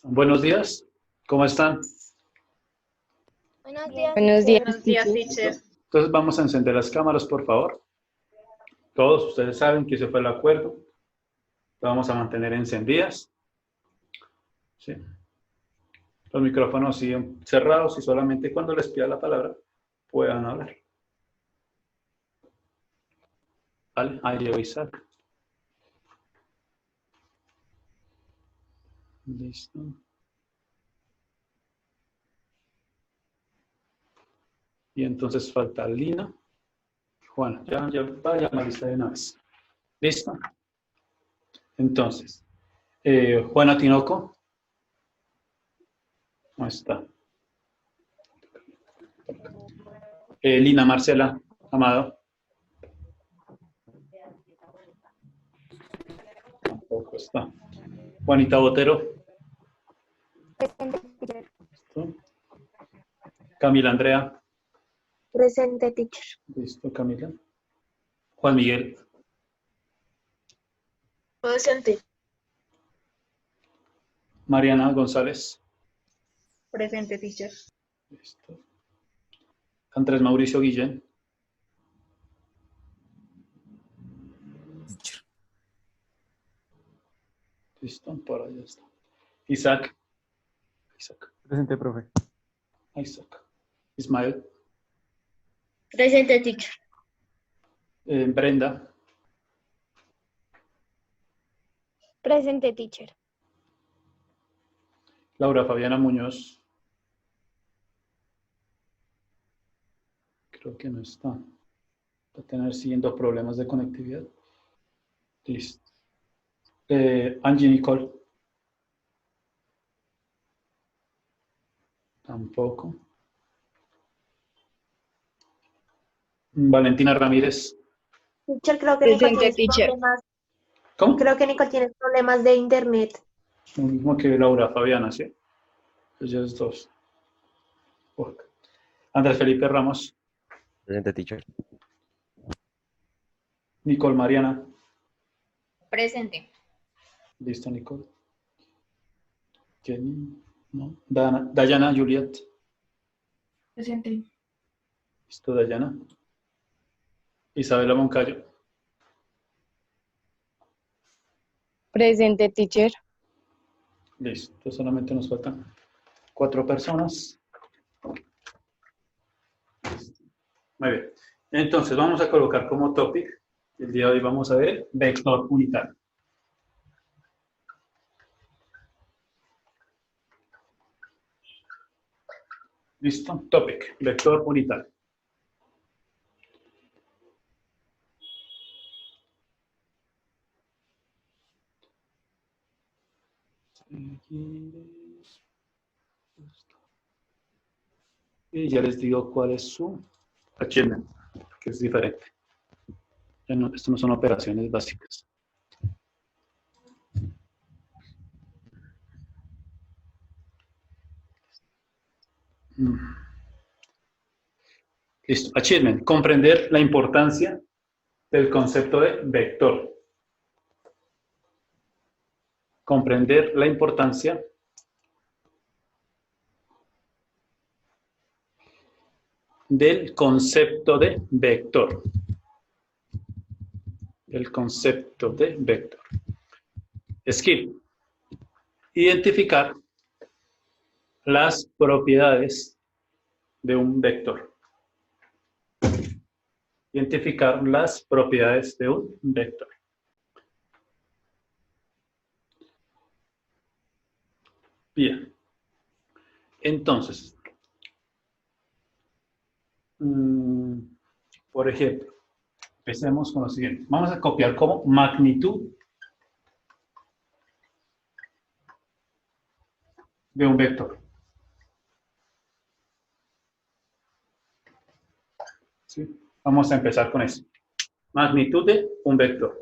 Buenos días, ¿cómo están? Buenos días, Buenos días, teacher. Buenos días, teacher. Entonces vamos a encender las cámaras, por favor. Todos ustedes saben que ese fue el acuerdo. Lo vamos a mantener encendidas. ¿Sí? Los micrófonos siguen cerrados y solamente cuando les pida la palabra puedan hablar. ¿Vale? Ahí llegó Isaac. Listo. Y entonces falta Lina. Juana, ya vaya a la lista de una vez. ¿Listo? Entonces, Juana Tinoco. Ahí está. Lina Marcela Amado. Tampoco está. Juanita Botero. Presente, teacher. ¿Listo? Camila Andrea. Presente, teacher. Listo, Camila. Juan Miguel. Presente. Mariana González. Presente, teacher. Listo. Andrés Mauricio Guillén. Listo, por ahí está. Isaac. Presente, profe. Isaac. Ismael. Presente, teacher. Brenda. Presente, teacher. Laura Fabiana Muñoz. Creo que no está. Va a tener siguiendo problemas de conectividad. Listo. Angie Nicole. Tampoco. Valentina Ramírez. Teacher, creo que Presente, Nicole tiene teacher. problemas. ¿Cómo? Creo que Nicole tiene problemas de internet. Lo mismo que Laura Fabiana, ¿sí? Ellos dos. Ok. Andrés Felipe Ramos. Presente, teacher. Nicole Mariana. Presente. Listo, Nicole. Jenny. No. Dayana Juliet. Presente. Listo, Dayana. Isabela Moncayo. Presente, teacher. Listo, solamente nos faltan 4 personas. Listo. Muy bien. Entonces, vamos a colocar como topic, el día de hoy vamos a ver vector unitario. Listo, topic, vector unitario. Y ya les digo cuál es su achievement, que es diferente. Ya no, esto no son operaciones básicas. Listo, achievement, comprender la importancia del concepto de vector. Comprender la importancia del concepto de vector. El concepto de vector. Skill. Identificar las propiedades de un vector. Identificar las propiedades de un vector. Bien. Entonces, por ejemplo, empecemos con lo siguiente. Vamos a copiar como magnitud de un vector. ¿Sí? Vamos a empezar con eso. Magnitud de un vector.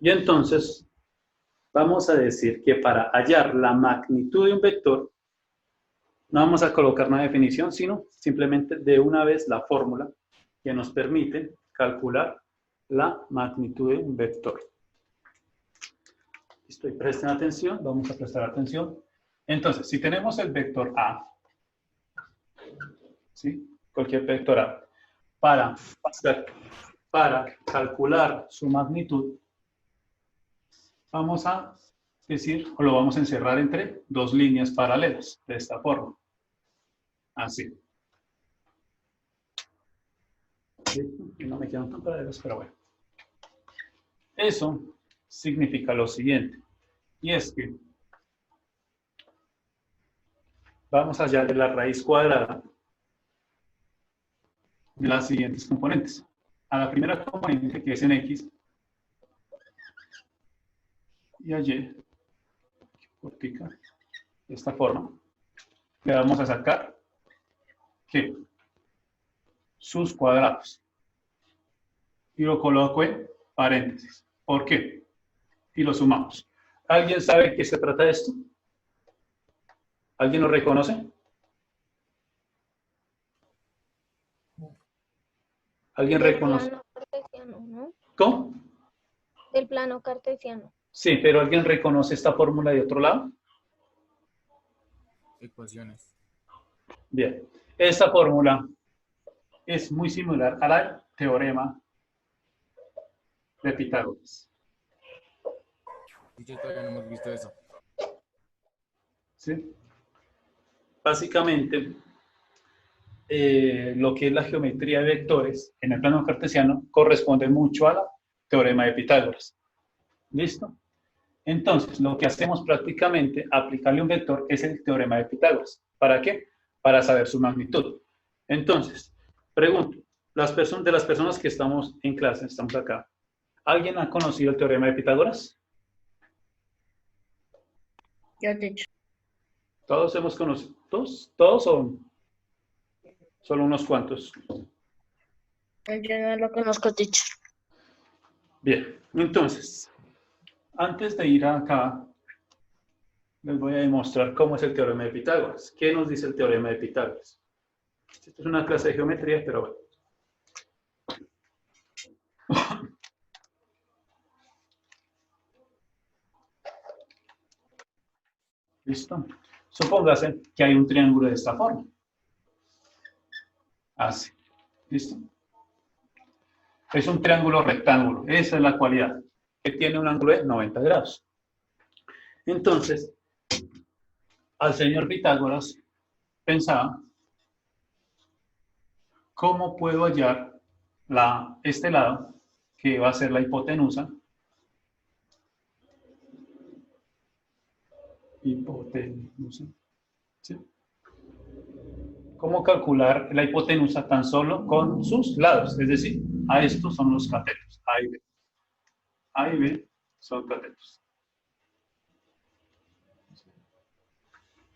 Y entonces, vamos a decir que para hallar la magnitud de un vector, no vamos a colocar una definición, sino simplemente de una vez la fórmula que nos permite calcular la magnitud de un vector. Listo, y presten atención, vamos a prestar atención. Entonces, si tenemos el vector A, ¿sí? Cualquier vector A, para calcular su magnitud, vamos a decir, o lo vamos a encerrar entre dos líneas paralelas, de esta forma. Así. No me quedan tan paralelas, pero bueno. Eso significa lo siguiente, y es que vamos a hallar la raíz cuadrada de las siguientes componentes. A la primera componente, que es en X, y a Y, cortica, de esta forma, le vamos a sacar ¿qué? Sus cuadrados. Y lo coloco en paréntesis. ¿Por qué? Y lo sumamos. ¿Alguien sabe de qué se trata esto? ¿Alguien lo reconoce? ¿Alguien reconoce? Del plano cartesiano, ¿no? ¿Cómo? Del plano cartesiano. Sí, pero ¿alguien reconoce esta fórmula de otro lado? Ecuaciones. Bien. Esta fórmula es muy similar al teorema de Pitágoras. Yo todavía no hemos visto eso. ¿Sí? Básicamente, lo que es la geometría de vectores en el plano cartesiano corresponde mucho al teorema de Pitágoras. ¿Listo? Entonces, lo que hacemos prácticamente, aplicarle un vector, es el teorema de Pitágoras. ¿Para qué? Para saber su magnitud. Entonces, pregunto, de las personas que estamos en clase, estamos acá, ¿alguien ha conocido el teorema de Pitágoras? Yo te he dicho. ¿Todos hemos conocido? ¿Todos o solo unos cuantos? Yo no lo conozco, teacher. Bien, entonces, antes de ir acá, les voy a demostrar cómo es el teorema de Pitágoras. ¿Qué nos dice el teorema de Pitágoras? Esta es una clase de geometría, pero bueno. ¿Listo? Supóngase que hay un triángulo de esta forma. Así. ¿Listo? Es un triángulo rectángulo. Esa es la cualidad. Que tiene un ángulo de 90 grados. Entonces, al señor Pitágoras pensaba, ¿cómo puedo hallar este lado, que va a ser la hipotenusa? Hipotenusa. ¿Sí? ¿Cómo calcular la hipotenusa tan solo con sus lados? Es decir, a estos son los catetos, A y B. A y B son catetos.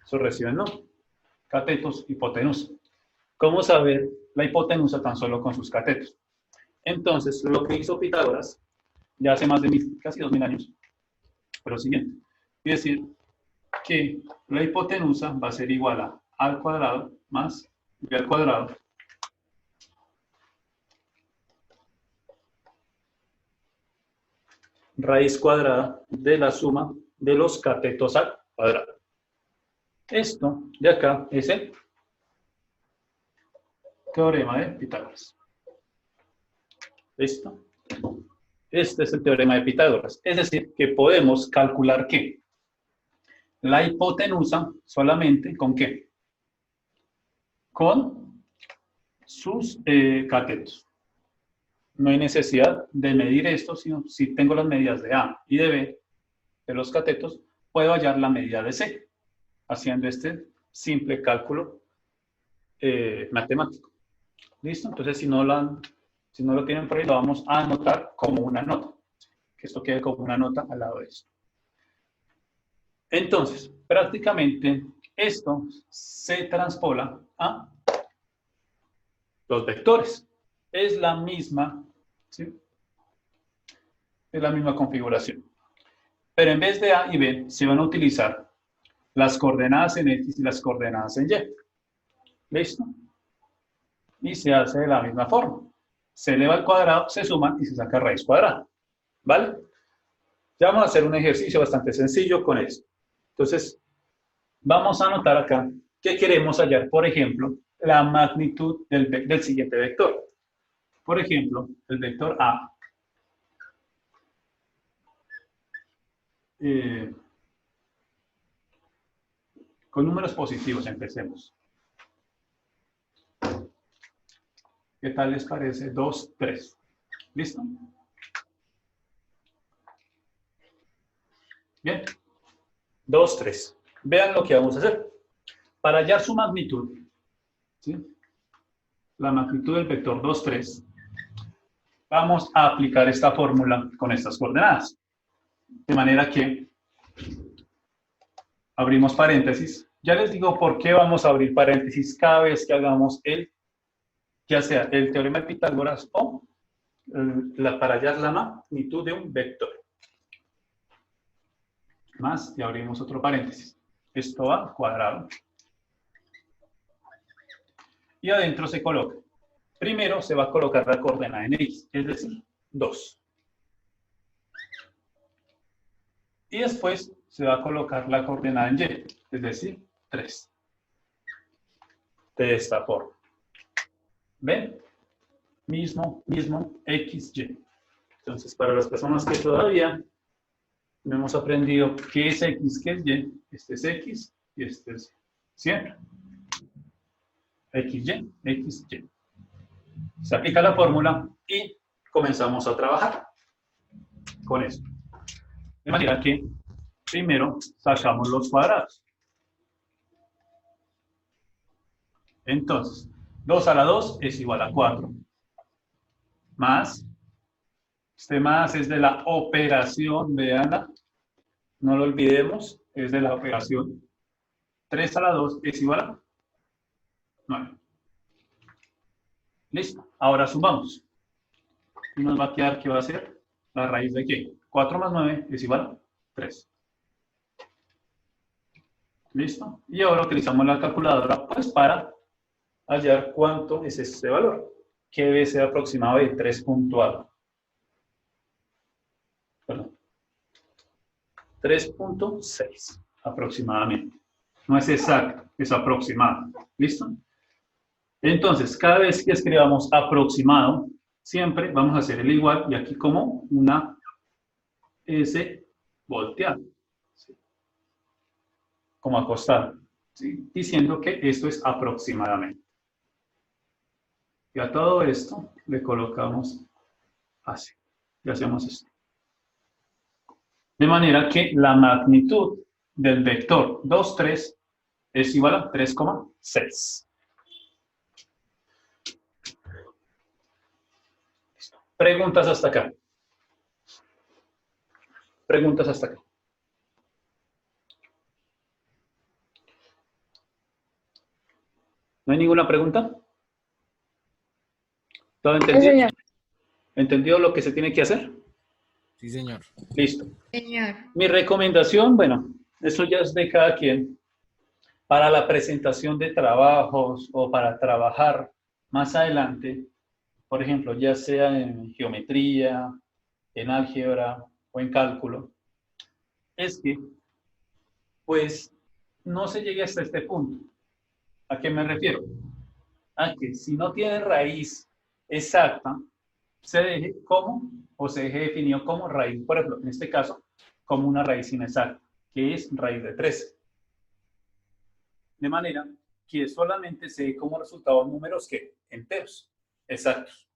Eso reciben, ¿no? Catetos, hipotenusa. ¿Cómo saber la hipotenusa tan solo con sus catetos? Entonces, lo que hizo Pitágoras, ya hace más de casi 2000 años, fue lo siguiente. Es decir, que la hipotenusa va a ser igual a al cuadrado más b al cuadrado raíz cuadrada de la suma de los catetos al cuadrado. Esto de acá es el teorema de Pitágoras. ¿Listo? Este es el teorema de Pitágoras. Es decir, que podemos calcular ¿qué? La hipotenusa solamente ¿con qué? Con sus catetos. No hay necesidad de medir esto, sino si tengo las medidas de A y de B de los catetos, puedo hallar la medida de C, haciendo este simple cálculo matemático. ¿Listo? Entonces, si no lo tienen por ahí, lo vamos a anotar como una nota. Que esto quede como una nota al lado de esto. Entonces, prácticamente esto se transpola a los vectores. Es la misma, ¿sí? Es la misma configuración. Pero en vez de A y B, se van a utilizar las coordenadas en X y las coordenadas en Y. ¿Listo? Y se hace de la misma forma. se eleva al cuadrado, se suman y se saca raíz cuadrada. ¿Vale? Ya vamos a hacer un ejercicio bastante sencillo con esto. Entonces, vamos a anotar acá que queremos hallar, por ejemplo, la magnitud del siguiente vector. Por ejemplo, el vector A. Con números positivos empecemos. ¿Qué tal les parece? 2, 3. ¿Listo? Bien. 2, 3. Vean lo que vamos a hacer. Para hallar su magnitud, ¿sí? La magnitud del vector 2, 3, vamos a aplicar esta fórmula con estas coordenadas. De manera que abrimos paréntesis. Ya les digo por qué vamos a abrir paréntesis cada vez que hagamos ya sea el teorema de Pitágoras o para hallar la magnitud de un vector. Más, y abrimos otro paréntesis. Esto va al cuadrado. Y adentro se coloca. Primero se va a colocar la coordenada en X, es decir, 2. Y después se va a colocar la coordenada en Y, es decir, 3. De esta forma. ¿Ven? Mismo, XY. Entonces, para las personas que todavía no hemos aprendido qué es X, qué es Y, este es X y este es siempre. XY, XY. Se aplica la fórmula y comenzamos a trabajar con esto. De manera que primero sacamos los cuadrados. Entonces, 2 a la 2 es igual a 4. Más, este más es de la operación, veanla, no lo olvidemos, es de la operación. 3 a la 2 es igual a 9. Listo, ahora sumamos. Y nos va a quedar que va a ser la raíz de qué. 4 más 9 es igual a 3. ¿Listo? Y ahora utilizamos la calculadora pues para hallar cuánto es este valor, que debe ser aproximado de 3 puntual. Perdón. 3.6 aproximadamente. No es exacto, es aproximado. ¿Listo? Entonces, cada vez que escribamos aproximado, siempre vamos a hacer el igual y aquí como una S volteada. ¿Sí? Como acostada. ¿Sí? Diciendo que esto es aproximadamente. Y a todo esto le colocamos así. Y hacemos esto. De manera que la magnitud del vector 2, 3 es igual a 3,6. Preguntas hasta acá. Preguntas hasta acá. ¿No hay ninguna pregunta? ¿Todo entendido? Señor. ¿Entendido lo que se tiene que hacer? Sí, señor. Listo. Señor. Mi recomendación, bueno, eso ya es de cada quien. Para la presentación de trabajos o para trabajar más adelante, por ejemplo, ya sea en geometría, en álgebra o en cálculo, es que, pues, no se llegue hasta este punto. ¿A qué me refiero? A que si no tiene raíz exacta, se deje como, o se deje definido como raíz, por ejemplo, en este caso, como una raíz inexacta, que es raíz de 13. De manera que solamente se dé como resultado números que enteros, exactos.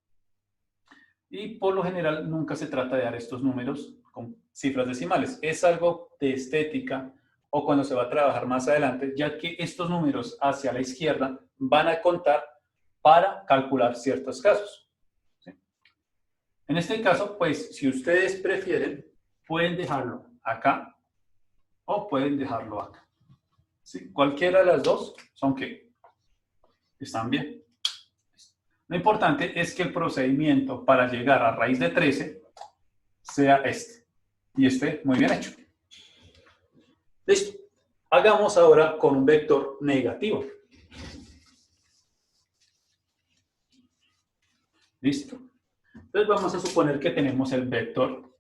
Y por lo general nunca se trata de dar estos números con cifras decimales. Es algo de estética o cuando se va a trabajar más adelante, ya que estos números hacia la izquierda van a contar para calcular ciertos casos. ¿Sí? En este caso, pues, si ustedes prefieren, pueden dejarlo acá o pueden dejarlo acá. ¿Sí? Cualquiera de las dos son que están bien. Lo importante es que el procedimiento para llegar a raíz de 13 sea este. Y esté muy bien hecho. Listo. Hagamos ahora con un vector negativo. ¿Listo? Entonces vamos a suponer que tenemos el vector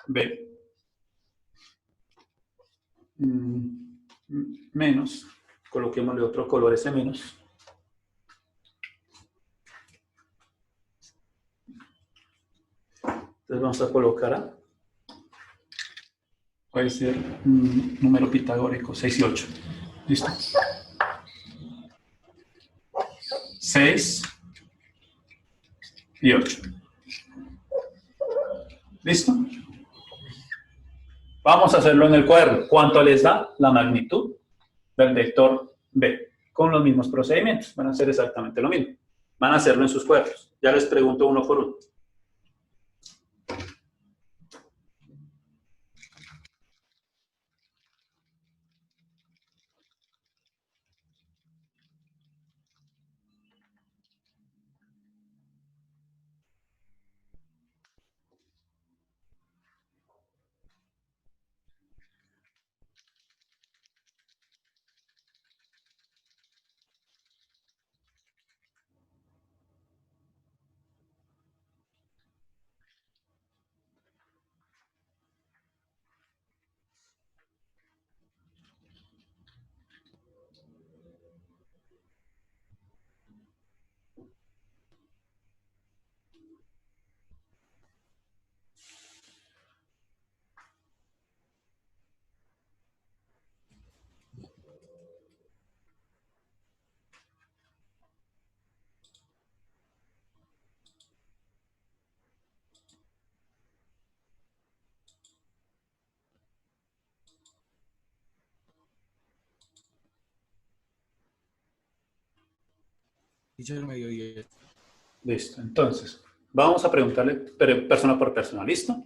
B menos, coloquémosle otro color, ese menos. Entonces vamos a colocar A. Puede ser un número pitagórico, 6 y 8. ¿Listo? 6 y 8. ¿Listo? Vamos a hacerlo en el cuaderno. ¿Cuánto les da la magnitud del vector B? Con los mismos procedimientos. Van a hacer exactamente lo mismo. Van a hacerlo en sus cuadernos. Ya les pregunto uno por uno. Teacher me dio 10. Listo. Entonces, vamos a preguntarle persona por persona. ¿Listo?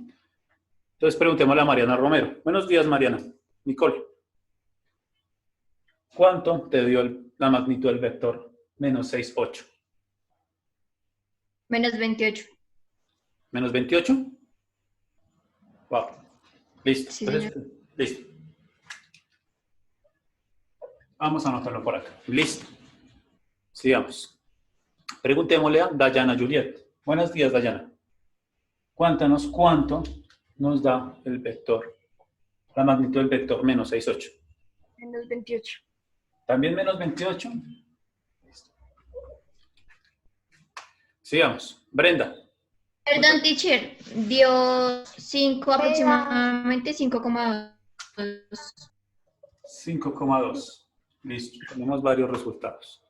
Entonces, preguntémosle a Mariana Romero. Buenos días, Mariana. Nicole. ¿Cuánto te dio la magnitud del vector menos 6, 8? Menos 28. ¿Menos 28? Wow. Listo. Sí, Entonces, señor. listo. Vamos a anotarlo por acá. Listo. Sigamos. Preguntémosle a Dayana Juliet. Buenos días, Dayana. Cuéntanos cuánto nos da el vector, la magnitud del vector menos 6, 8. Menos 28. ¿También menos 28? Listo. Sigamos. Brenda. Perdón, teacher. Dio 5 aproximadamente 5,2. 5,2. Listo. Tenemos varios resultados.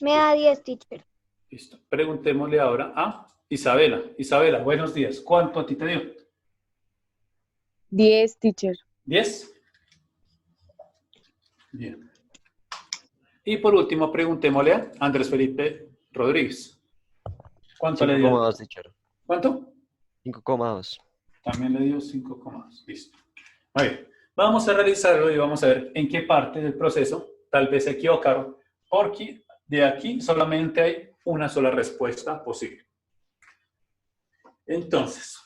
Me da 10, teacher. Listo. Preguntémosle ahora a Isabela. Isabela, buenos días. ¿Cuánto a ti te dio? 10, teacher. ¿10? Bien. Y por último, preguntémosle a Andrés Felipe Rodríguez. ¿Cuánto le dio? 5,2, teacher. ¿Cuánto? 5,2. También le dio 5,2. Listo. Muy bien. Vamos a realizarlo y vamos a ver en qué parte del proceso tal vez se equivocaron, porque de aquí solamente hay una sola respuesta posible. Entonces,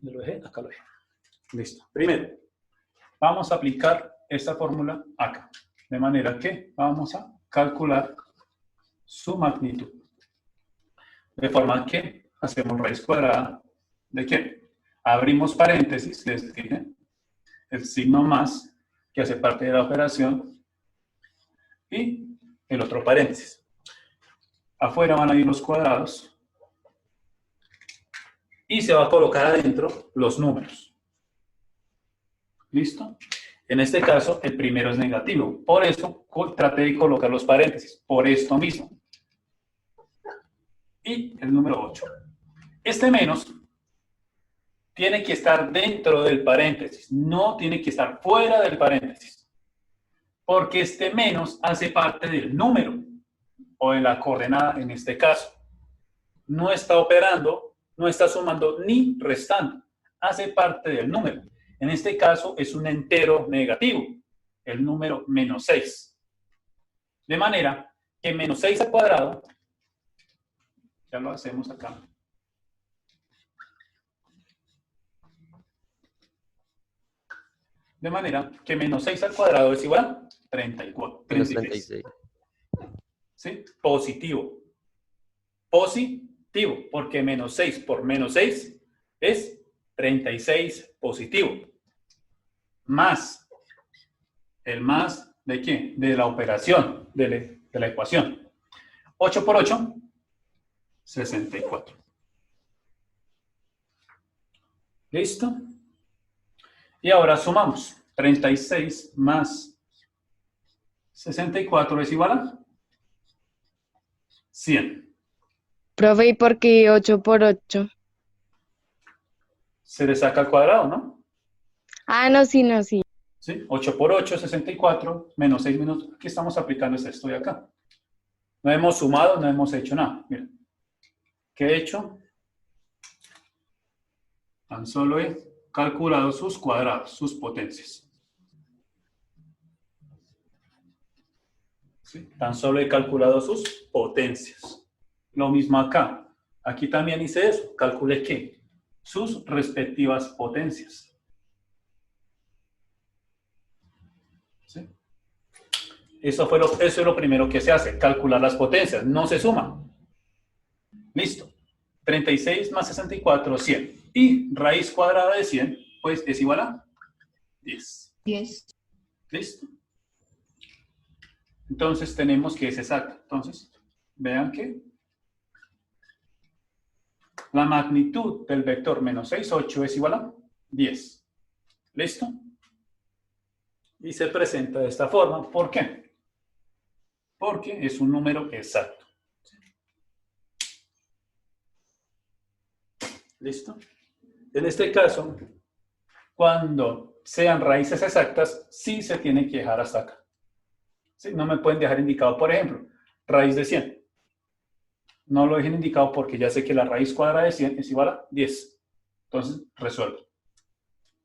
¿lo dejé? Acá lo dejé. Listo. Primero, vamos a aplicar esta fórmula acá. De manera que vamos a calcular su magnitud. De forma que hacemos raíz cuadrada de ¿qué? Abrimos paréntesis, les dije, el signo más que hace parte de la operación y el otro paréntesis. Afuera van a ir los cuadrados y se va a colocar adentro los números. ¿Listo? En este caso, el primero es negativo. Por eso, traté de colocar los paréntesis. Por esto mismo. Y el número 8. Este menos tiene que estar dentro del paréntesis. No tiene que estar fuera del paréntesis. Porque este menos hace parte del número. O de la coordenada en este caso. No está operando, no está sumando ni restando. Hace parte del número. En este caso es un entero negativo, el número menos 6. De manera que menos 6 al cuadrado, ya lo hacemos acá. De manera que menos 6 al cuadrado es igual a 34. Menos 36. ¿Sí? Positivo. Positivo. negativo, porque menos 6 por menos 6 es 36 positivo. Más, el más ¿de qué? De la operación, de la ecuación. 8 por 8, 64. ¿Listo? Y ahora sumamos. 36 más 64 es igual a 100. Profe, ¿y por qué 8 por 8? Se le saca al cuadrado, ¿no? Ah, no, sí, no, sí. ¿Sí? 8 por 8, 64, menos 6 minutos. Aquí estamos aplicando esto de acá. No hemos sumado, no hemos hecho nada. Mira, ¿qué he hecho? Tan solo he calculado sus cuadrados, sus potencias. ¿Sí? Tan solo he calculado sus potencias. Lo mismo acá. Aquí también hice eso. Calculé ¿qué? Sus respectivas potencias. ¿Sí? Eso es lo primero que se hace, calcular las potencias. No se suma. Listo. 36 más 64, 100. Y raíz cuadrada de 100, pues es igual a 10. 10. ¿Listo? Entonces tenemos que es exacta. Entonces, vean que la magnitud del vector menos 6, 8 es igual a 10. ¿Listo? Y se presenta de esta forma. ¿Por qué? Porque es un número exacto. ¿Listo? En este caso, cuando sean raíces exactas, sí se tiene que dejar hasta acá. ¿Sí? No me pueden dejar indicado, por ejemplo, raíz de 100. No lo dejen indicado porque ya sé que la raíz cuadrada de 100 es igual a 10. Entonces, resuelvo.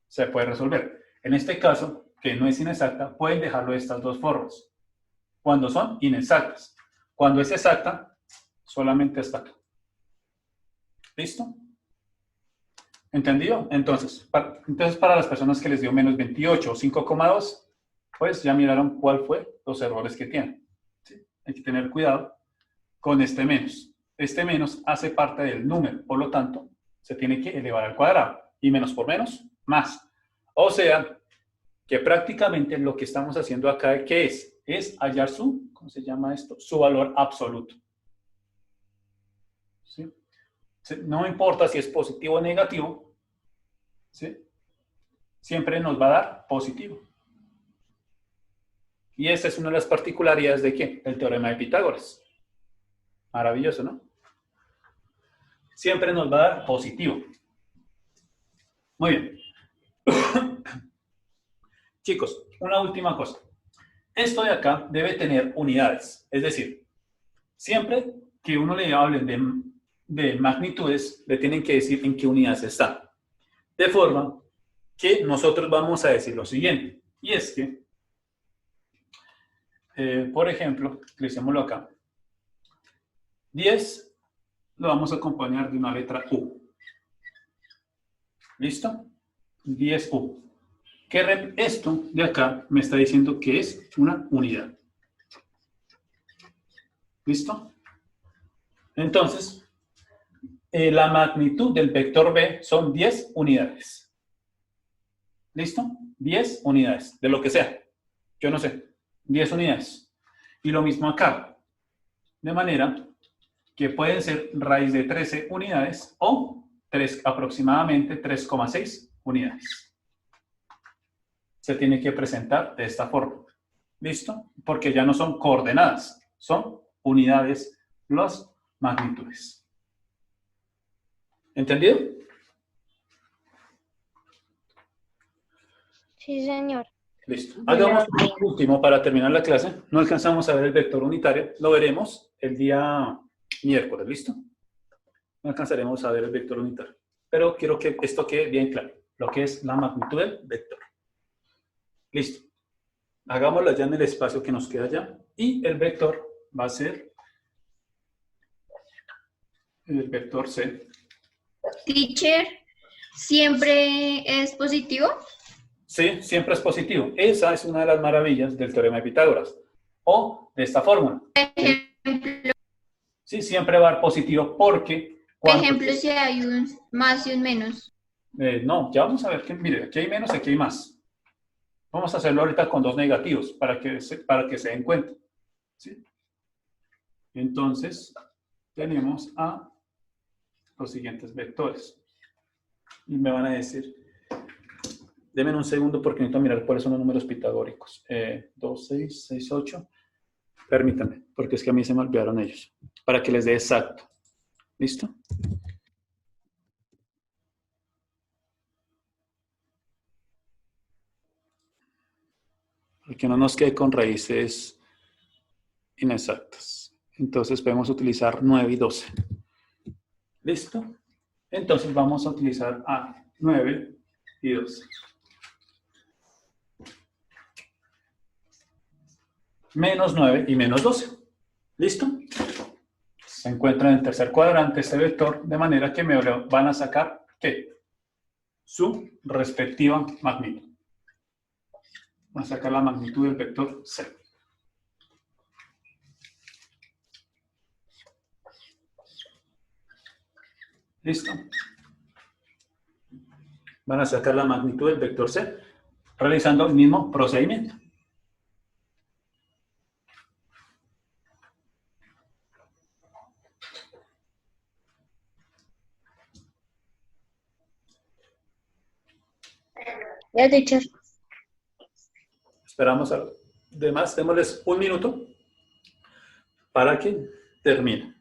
Se puede resolver. En este caso, que no es inexacta, pueden dejarlo de estas dos formas. Cuando son inexactas. Cuando es exacta, solamente hasta acá. ¿Listo? ¿Entendido? Entonces, para las personas que les dio menos 28 o 5,2, pues ya miraron cuál fue los errores que tienen. ¿Sí? Hay que tener cuidado con este menos. Este menos hace parte del número, por lo tanto, se tiene que elevar al cuadrado. Y menos por menos, más. O sea, que prácticamente lo que estamos haciendo acá, ¿qué es? Es hallar su, ¿cómo se llama esto? Su valor absoluto. ¿Sí? No importa si es positivo o negativo, ¿sí? Siempre nos va a dar positivo. Y esta es una de las particularidades de ¿qué? Del teorema de Pitágoras. Maravilloso, ¿no? Siempre nos va a dar positivo. Muy bien. Chicos, una última cosa. Esto de acá debe tener unidades. Es decir, siempre que uno le hablen de magnitudes, le tienen que decir en qué unidades está. De forma que nosotros vamos a decir lo siguiente. Y es que, por ejemplo, utilicémoslo acá. 10 lo vamos a acompañar de una letra U. ¿Listo? 10U. Que esto de acá me está diciendo que es una unidad. ¿Listo? Entonces, la magnitud del vector B son 10 unidades. ¿Listo? 10 unidades, de lo que sea. Yo no sé. 10 unidades. Y lo mismo acá. De manera que pueden ser raíz de 13 unidades o aproximadamente 3,6 unidades. Se tiene que presentar de esta forma. ¿Listo? Porque ya no son coordenadas, son unidades, las magnitudes. ¿Entendido? Sí, señor. Listo. Hagamos un último para terminar la clase. No alcanzamos a ver el vector unitario. Lo veremos el día miércoles. ¿Listo? No alcanzaremos a ver el vector unitario. Pero quiero que esto quede bien claro. Lo que es la magnitud del vector. Listo. Hagámoslo ya en el espacio que nos queda ya. Y el vector va a ser el vector C. Teacher, ¿siempre es positivo? Sí, siempre es positivo. Esa es una de las maravillas del teorema de Pitágoras. O de esta fórmula. Ejemplo. Sí, siempre va a dar positivo porque Por ¿Cuántos? ejemplo, si hay un más y un menos. No, ya vamos a ver que, mire, aquí hay menos, aquí hay más. Vamos a hacerlo ahorita con dos negativos para que se den cuenta. ¿Sí? Entonces, tenemos a los siguientes vectores. Y me van a decir, denme un segundo porque necesito mirar cuáles son los números pitagóricos. 2, 6, 6, 8. Permítanme, porque es que a mí se me olvidaron ellos. Para que les dé exacto. ¿Listo? Para que no nos quede con raíces inexactas. Entonces podemos utilizar 9 y 12. ¿Listo? Entonces vamos a utilizar a 9 y 12. Menos 9 y menos 12. ¿Listo? Se encuentra en el tercer cuadrante este vector, de manera que me van a sacar, ¿qué? Su respectiva magnitud. Van a sacar la magnitud del vector C. ¿Listo? Van a sacar la magnitud del vector C realizando el mismo procedimiento. Ya, teacher. Esperamos a los demás, démosles un minuto para que termine.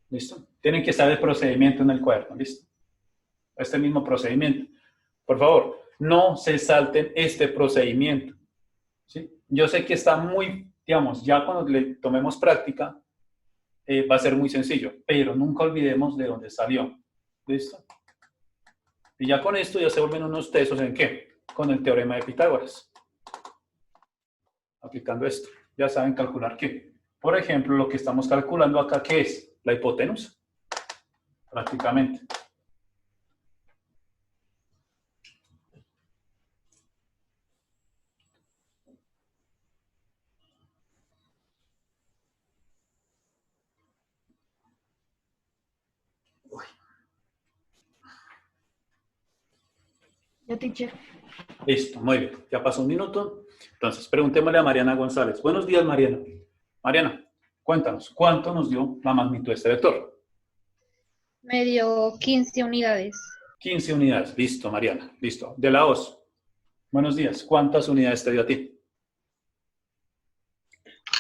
¿Listo? Tienen que estar el procedimiento en el cuaderno, ¿listo? Este mismo procedimiento. Por favor, no se salten este procedimiento. ¿Sí? Yo sé que está muy, digamos, ya cuando le tomemos práctica, va a ser muy sencillo, pero nunca olvidemos de dónde salió. ¿Listo? Y ya con esto ya se vuelven unos tesos ¿en qué? Con el teorema de Pitágoras. Aplicando esto, ya saben calcular qué. Por ejemplo, lo que estamos calculando acá, ¿qué es? La hipotenusa. Prácticamente. Ya, teacher. Listo, muy bien. Ya pasó un minuto. Entonces, preguntémosle a Mariana González. Buenos días, Mariana. Mariana, cuéntanos, ¿cuánto nos dio la magnitud de este vector? Me dio 15 unidades. 15 unidades. Listo, Mariana. Listo. De la OS. Buenos días. ¿Cuántas unidades te dio a ti?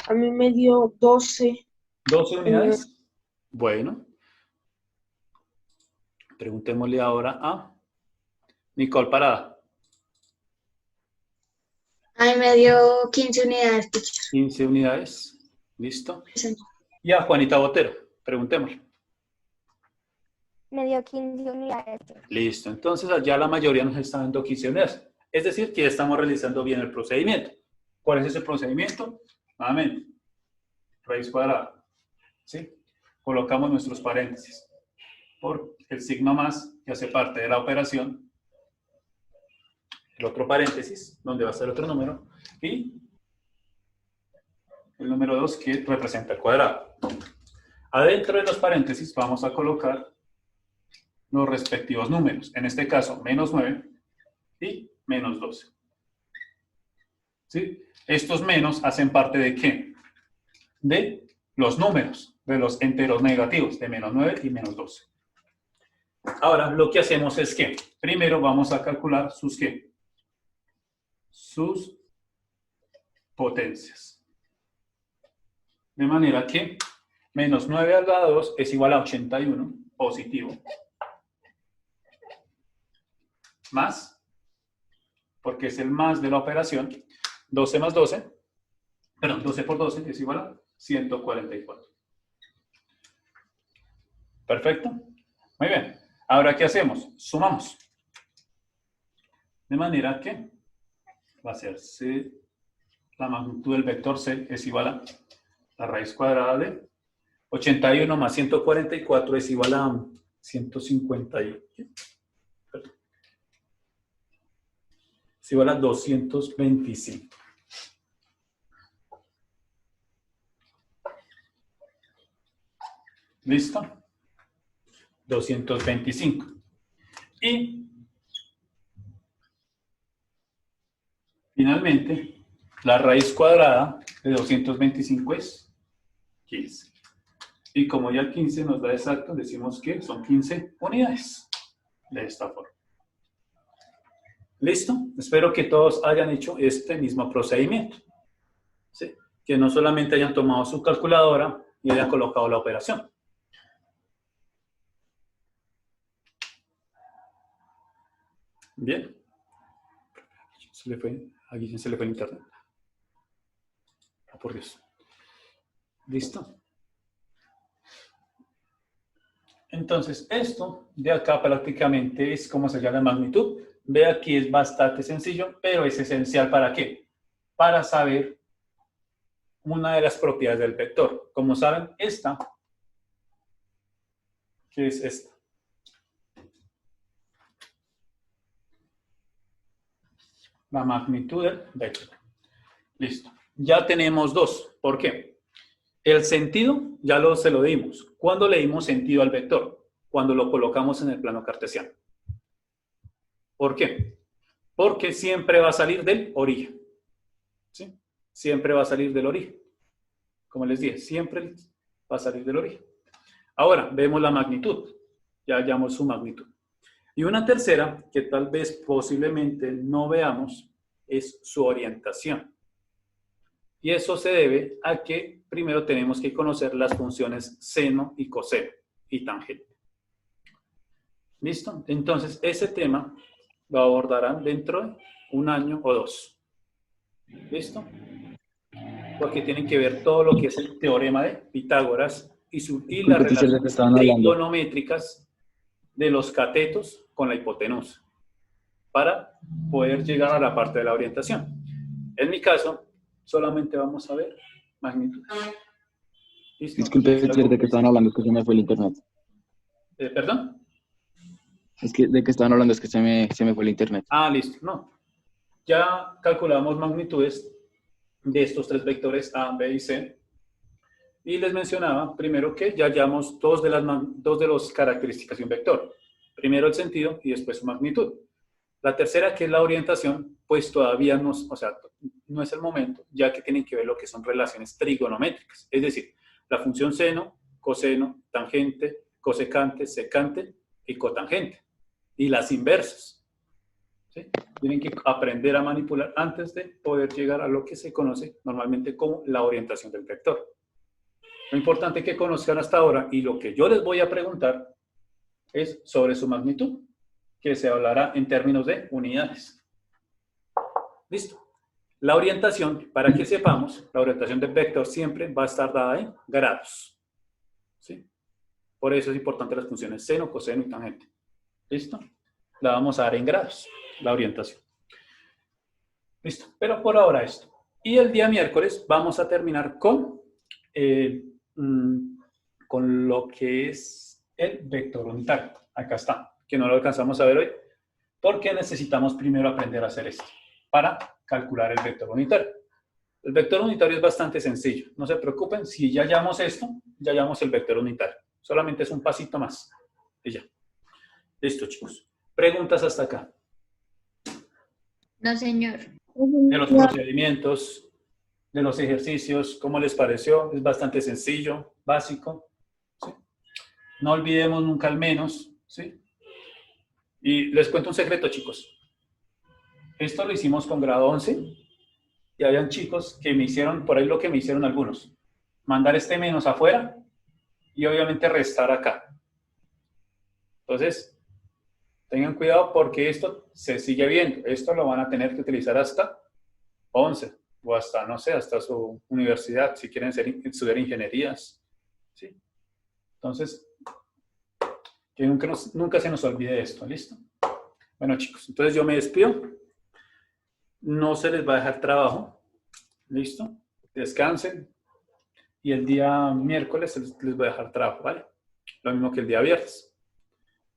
A mí me dio 12. 12 unidades. Bueno. Preguntémosle ahora a Nicole Parada. A mí me dio 15 unidades, teacher. 15 unidades. Listo. Sí. Y a Juanita Botero. Preguntémosle. Me dio 15 unidades. Listo. Entonces, allá la mayoría nos está dando 15 unidades. Es decir, que ya estamos realizando bien el procedimiento. ¿Cuál es ese procedimiento? Nuevamente, raíz cuadrada. ¿Sí? Colocamos nuestros paréntesis por el signo más que hace parte de la operación, el otro paréntesis, donde va a ser otro número, y el número 2 que representa el cuadrado. Adentro de los paréntesis vamos a colocar los respectivos números. En este caso, menos 9 y menos 12. ¿Sí? Estos menos hacen parte de ¿qué? De los números, de los enteros negativos, de menos 9 y menos 12. Ahora, lo que hacemos es que primero vamos a calcular sus ¿qué? Sus potencias. De manera que menos 9 a la 2 es igual a 81, positivo. Más, porque es el más de la operación, 12 más 12, perdón, 12 por 12 es igual a 144. Perfecto. Muy bien. Ahora, ¿qué hacemos? Sumamos. De manera que va a ser C, la magnitud del vector C es igual a la raíz cuadrada de 81 más 144 es igual a 151. Es igual a 225. ¿Listo? 225. Y finalmente, la raíz cuadrada de 225 es 15. Y como ya el 15 nos da exacto, decimos que son 15 unidades. De esta forma. ¿Listo? Espero que todos hayan hecho este mismo procedimiento. ¿Sí? Que no solamente hayan tomado su calculadora y hayan colocado la operación. Bien. ¿A Guillén se le fue el internet? Oh, por Dios. ¿Listo? Entonces, esto de acá prácticamente es como se llama la magnitud. Ve aquí, es bastante sencillo, pero es esencial ¿para qué? Para saber una de las propiedades del vector. Como saben, esta, ¿qué es esta? La magnitud del vector. Listo. Ya tenemos dos. ¿Por qué? El sentido ya se lo dimos. ¿Cuándo le dimos sentido al vector? Cuando lo colocamos en el plano cartesiano. ¿Por qué? Porque siempre va a salir del origen. ¿Sí? Siempre va a salir del origen. Como les dije, siempre va a salir del origen. Ahora, vemos la magnitud. Ya hallamos su magnitud. Y una tercera, que tal vez posiblemente no veamos, es su orientación. Y eso se debe a que primero tenemos que conocer las funciones seno y coseno y tangente. ¿Listo? Entonces, ese tema lo abordarán dentro de 1 año o 2. ¿Listo? Porque tienen que ver todo lo que es el teorema de Pitágoras y las relaciones trigonométricas de los catetos con la hipotenusa para poder llegar a la parte de la orientación. En mi caso, solamente vamos a ver magnitud. ¿Listo? Disculpe, ¿de qué estaban hablando? Es que se me fue el internet. ¿Perdón? Es que de qué estaban hablando, es que se me fue el internet. Ah, listo. No. Ya calculamos magnitudes de estos 3 vectores A, B y C. Y les mencionaba primero que ya hallamos dos de las características de un vector. Primero el sentido y después su magnitud. La tercera, que es la orientación, pues todavía no es el momento, ya que tienen que ver lo que son relaciones trigonométricas. Es decir, la función seno, coseno, tangente, cosecante, secante y cotangente. Y las inversas. ¿Sí? Tienen que aprender a manipular antes de poder llegar a lo que se conoce normalmente como la orientación del vector. Lo importante que conozcan hasta ahora y lo que yo les voy a preguntar es sobre su magnitud, que se hablará en términos de unidades. ¿Listo? La orientación, para que sepamos, la orientación del vector siempre va a estar dada en grados. ¿Sí? Por eso es importante las funciones seno, coseno y tangente. ¿Listo? La vamos a dar en grados, la orientación. Listo, pero por ahora esto. Y el día miércoles vamos a terminar con lo que es el vector unitario. Acá está, que no lo alcanzamos a ver hoy, porque necesitamos primero aprender a hacer esto, para calcular el vector unitario. El vector unitario es bastante sencillo. No se preocupen, si ya hallamos esto, ya hallamos el vector unitario. Solamente es un pasito más. Y ya. Listo, chicos. ¿Preguntas hasta acá? No, señor. De los procedimientos, de los ejercicios, ¿cómo les pareció? Es bastante sencillo, básico. ¿Sí? No olvidemos nunca al menos, ¿sí? Y les cuento un secreto, chicos. Esto lo hicimos con grado 11 y habían chicos que me hicieron, por ahí lo que me hicieron algunos, mandar este menos afuera y obviamente restar acá. Entonces, tengan cuidado porque esto se sigue viendo. Esto lo van a tener que utilizar hasta 11 o hasta, no sé, hasta su universidad, si quieren estudiar ingenierías. ¿Sí? Entonces, que nunca se nos olvide esto, ¿listo? Bueno, chicos, entonces yo me despido. No se les va a dejar trabajo. ¿Listo? Descansen. Y el día miércoles les voy a dejar trabajo, ¿vale? Lo mismo que el día viernes.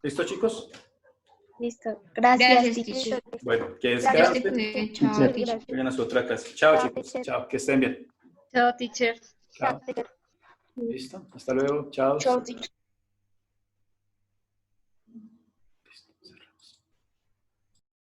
¿Listo, chicos? Listo. Gracias, Gracias, teacher. Bueno, que Gracias, descansen. Chao, teacher. Vayan a su otra casa. Chao, Chao, chicos. teacher. Chao, que estén bien. Chao, teacher. Chao. Chao, teacher. ¿Listo? Hasta luego. Chao. Chao, teacher.